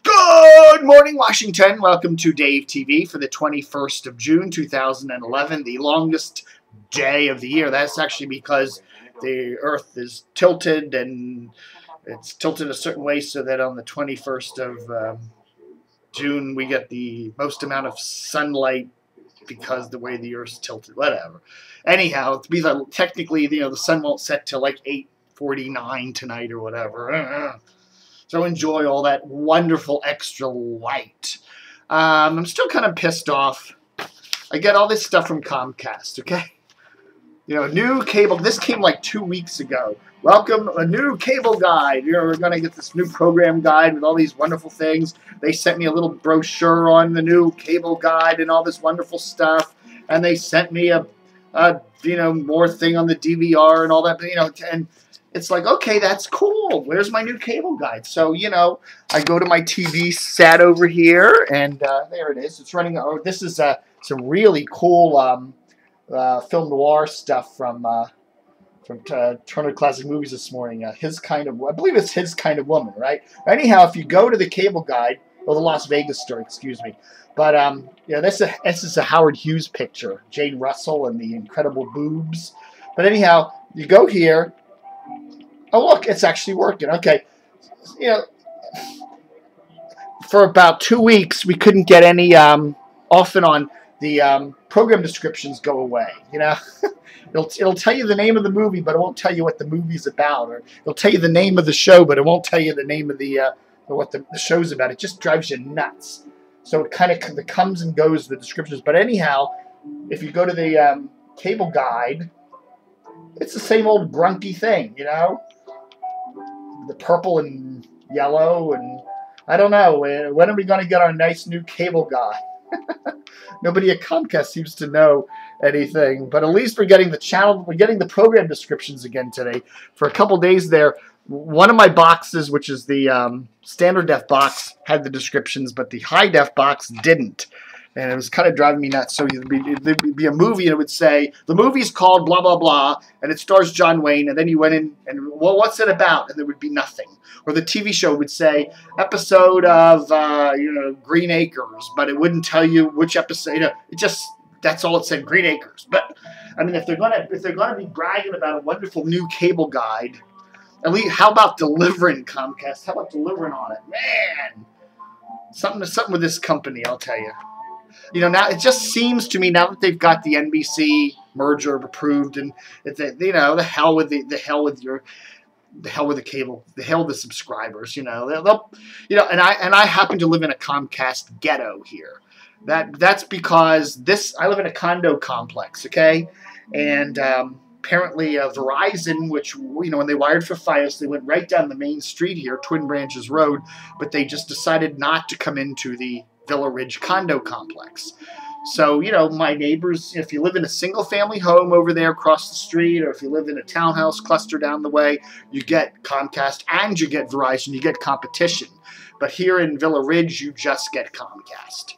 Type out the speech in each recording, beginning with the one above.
Good morning, Washington. Welcome to Dave TV for the 21st of June, 2011, the longest day of the year. That's actually because the Earth is tilted, and it's tilted a certain way so that on the 21st of June we get the most amount of sunlight because the way the Earth's tilted. Whatever. Anyhow, technically, the sun won't set till like 8:49 tonight or whatever. So enjoy all that wonderful extra light. I'm still kind of pissed off. I get all this stuff from Comcast, okay? New cable. This came like 2 weeks ago. Welcome, a new cable guide. We're going to get this new program guide with all these wonderful things. They sent me a little brochure on the new cable guide and all this wonderful stuff. And they sent me a more thing on the DVR and all that, and it's like, okay, that's cool. Where's my new cable guide? So, I go to my TV set over here, and there it is. It's running. Oh, this is some really cool film noir stuff from Turner Classic Movies this morning. I believe it's His Kind of Woman, right? Anyhow, if you go to the cable guide, or the Las Vegas story, excuse me. But this is a Howard Hughes picture, Jane Russell and the incredible boobs. But anyhow, you go here. Oh, look, it's actually working. Okay. For about 2 weeks, we couldn't get any off and on. The program descriptions go away, It'll tell you the name of the movie, but it won't tell you what the movie's about. Or it'll tell you the name of the show, but it won't tell you the name of what the show's about. It just drives you nuts. So it kind of comes and goes, the descriptions. But anyhow, if you go to the cable guide, it's the same old grunky thing, The purple and yellow, and I don't know. When are we going to get our nice new cable guide? Nobody at Comcast seems to know anything, but at least we're getting the program descriptions again today. For a couple days there, one of my boxes, which is the standard def box, had the descriptions, but the high def box didn't. And it was kind of driving me nuts. So there'd be a movie, and it would say, the movie's called blah, blah, blah, and it stars John Wayne. And then you went in, and, well, what's it about? And there would be nothing. Or the TV show would say, episode of, Green Acres, but it wouldn't tell you which episode. That's all it said, Green Acres. But, I mean, if they're gonna be bragging about a wonderful new cable guide, at least, how about delivering, Comcast? How about delivering on it? Man! Something with this company, I'll tell you. Now it just seems to me, now that they've got the NBC merger approved, and the hell with the cable, the hell with the subscribers, and I happen to live in a Comcast ghetto here. That's because I live in a condo complex, okay, and apparently Verizon, which when they wired for Fios, they went right down the main street here, Twin Branches Road, but they just decided not to come into the Villa Ridge condo complex. So, my neighbors, if you live in a single-family home over there across the street, or if you live in a townhouse cluster down the way, you get Comcast and you get Verizon, you get competition. But here in Villa Ridge, you just get Comcast.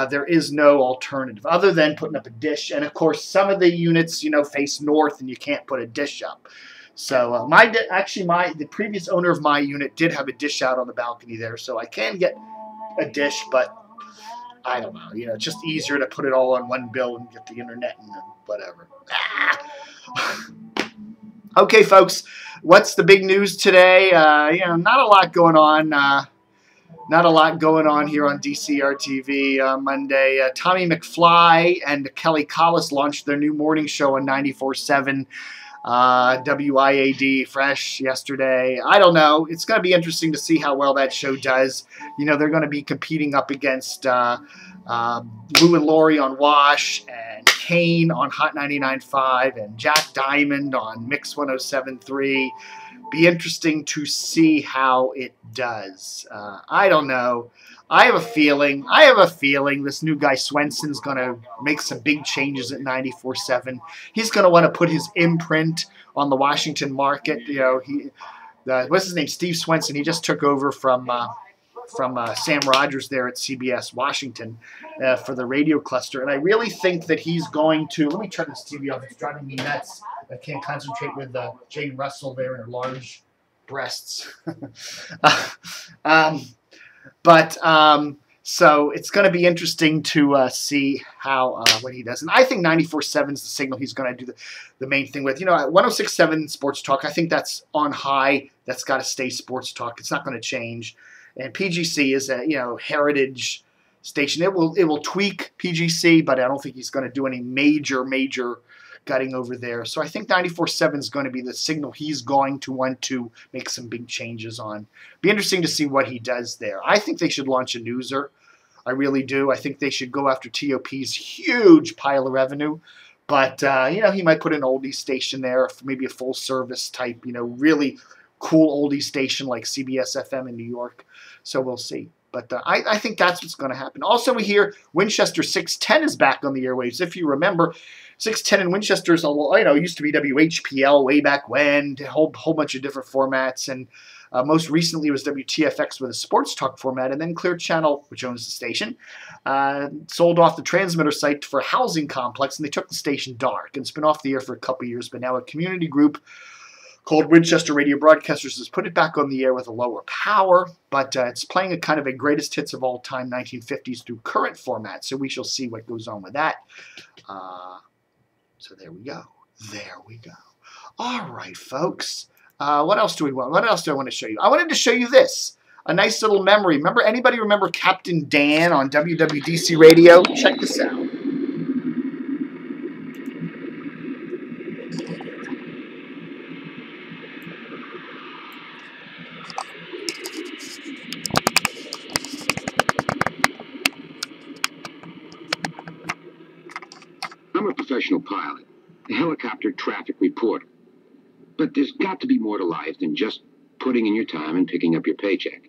There is no alternative other than putting up a dish. And, of course, some of the units, face north, and you can't put a dish up. So, the previous owner of my unit did have a dish out on the balcony there, so I can get a dish, but I don't know, it's just easier to put it all on one bill and get the internet and whatever. Okay, folks, what's the big news today? Not a lot going on. Not a lot going on here on DCR TV Monday. Tommy McFly and Kelly Collis launched their new morning show on 94.7. WIAD Fresh yesterday. I don't know. It's going to be interesting to see how well that show does. They're going to be competing up against Lou and Laurie on Wash, and Kane on Hot 99.5, and Jack Diamond on Mix 107.3. Be interesting to see how it does. I don't know. I have a feeling this new guy Swenson's going to make some big changes at 94.7. He's going to want to put his imprint on the Washington market. What's his name? Steve Swenson. He just took over from Sam Rogers there at CBS Washington for the radio cluster. And I really think that he's going to... Let me turn this TV off. It's driving me nuts. I can't concentrate with Jane Russell there and her large breasts. But so it's going to be interesting to see how what he does. And I think 94.7 is the signal he's going to do the main thing with. You know, 106.7 Sports Talk, I think that's on high. That's got to stay Sports Talk. It's not going to change. And PGC is a, you know, heritage station. It will tweak PGC, but I don't think he's going to do any major gutting over there. So I think 94.7 is going to be the signal he's going to want to make some big changes on. Be interesting to see what he does there. I think they should launch a newser. I really do. I think they should go after TOP's huge pile of revenue. But, you know, he might put an oldie station there, maybe a full service type, you know, really cool oldie station like CBS FM in New York. So we'll see. But I think that's what's going to happen. Also, we hear Winchester 610 is back on the airwaves. If you remember, 610 in Winchester is, you know, used to be WHPL way back when, a whole bunch of different formats. And most recently was WTFX with a sports talk format. And then Clear Channel, which owns the station, sold off the transmitter site for a housing complex. And they took the station dark. And it's been off the air for a couple years. But now a community group called Winchester Radio Broadcasters has put it back on the air with a lower power, but it's playing a kind of a greatest hits of all time 1950s through current format, so we shall see what goes on with that. So there we go. There we go. All right, folks. What else do we want? What else do I want to show you? I wanted to show you this. A nice little memory. Anybody remember Captain Dan on WWDC radio? Check this out. I'm a professional pilot, a helicopter traffic reporter. But there's got to be more to life than just putting in your time and picking up your paycheck.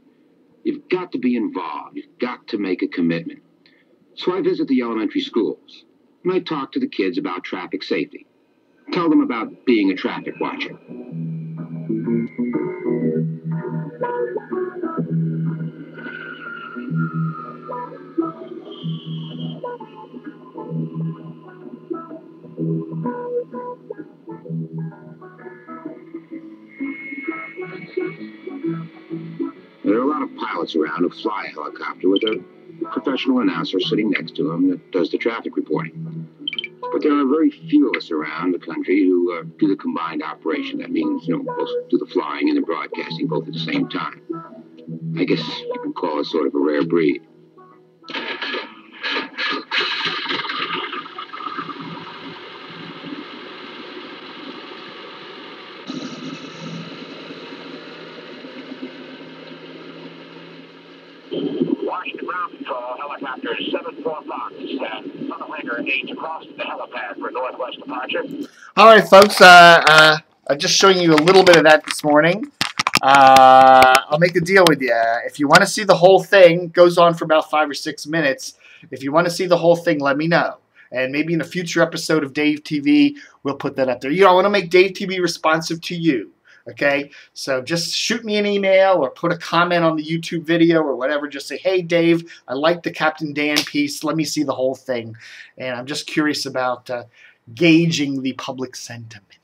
You've got to be involved. You've got to make a commitment. So I visit the elementary schools, and I talk to the kids about traffic safety. Tell them about being a traffic watcher. There are a lot of pilots around who fly a helicopter with a professional announcer sitting next to them that does the traffic reporting. But there are very few of us around the country who do the combined operation. That means, you know, both do the flying and the broadcasting both at the same time. I guess you can call it sort of a rare breed. Washington Ground Control, helicopter 74 Fox, Tunnel Hangar 8 across the helipad for northwest departure. All right, folks, I'm just showing you a little bit of that this morning. I'll make a deal with you. If you want to see the whole thing, it goes on for about 5 or 6 minutes. If you want to see the whole thing, let me know. And maybe in a future episode of Dave TV, we'll put that up there. You know, I want to make Dave TV responsive to you. Okay, so just shoot me an email or put a comment on the YouTube video or whatever. Just say, hey, Dave, I like the Captain Dan piece. Let me see the whole thing. And I'm just curious about gauging the public sentiment.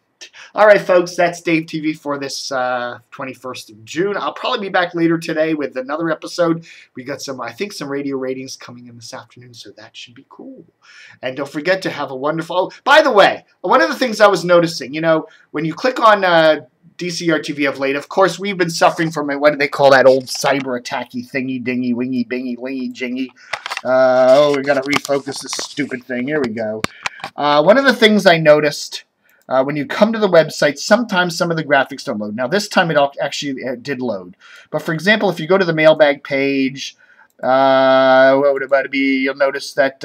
All right, folks, that's Dave TV for this 21st of June. I'll probably be back later today with another episode. We got some, I think, some radio ratings coming in this afternoon, so that should be cool. And don't forget to have a wonderful... Oh, by the way, one of the things I was noticing, you know, when you click on DCR TV of late, of course, we've been suffering from, what do they call that old cyber attacky thingy, dingy, wingy, bingy, lingy, jingy. Oh, we got to refocus this stupid thing. Here we go. One of the things I noticed... when you come to the website, sometimes some of the graphics don't load. Now, this time it actually did load. But for example, if you go to the mailbag page, what would it be? You'll notice that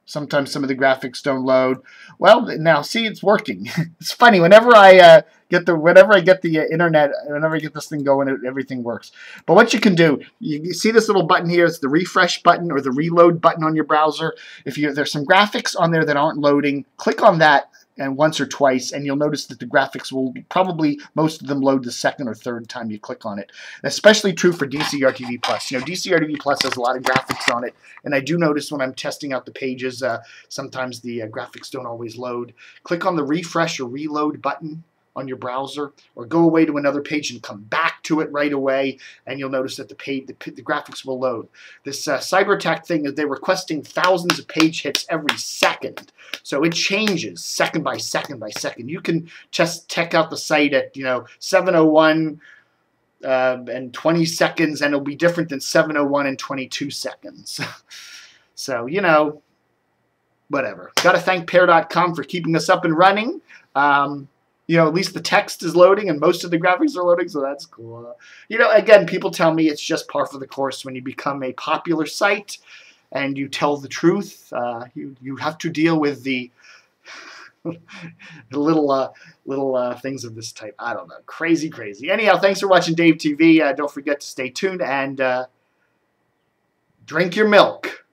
sometimes some of the graphics don't load. Well, now see, it's working. It's funny. Whenever I get the internet, whenever I get this thing going, everything works. But what you can do, you see this little button here. It's the refresh button or the reload button on your browser. If there's some graphics on there that aren't loading, click on that. And once or twice, and you'll notice that the graphics will probably, most of them load the second or third time you click on it. Especially true for DCR TV Plus. You know, DCR TV Plus has a lot of graphics on it, and I do notice when I'm testing out the pages, sometimes the graphics don't always load. Click on the refresh or reload button on your browser, or go away to another page and come back to it right away, and you'll notice that the graphics will load. This cyber attack thing is they're requesting thousands of page hits every second, so it changes second by second by second. You can just check out the site at 7:01 and 20 seconds, and it'll be different than 7:01 and 22 seconds. So whatever. Got to thank Pair.com for keeping us up and running. At least the text is loading and most of the graphics are loading, so that's cool. Again, people tell me it's just par for the course when you become a popular site and you tell the truth. You have to deal with the little things of this type. I don't know. Crazy. Anyhow, thanks for watching Dave TV. Don't forget to stay tuned and drink your milk.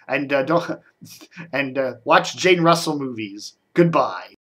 And watch Jane Russell movies. Goodbye.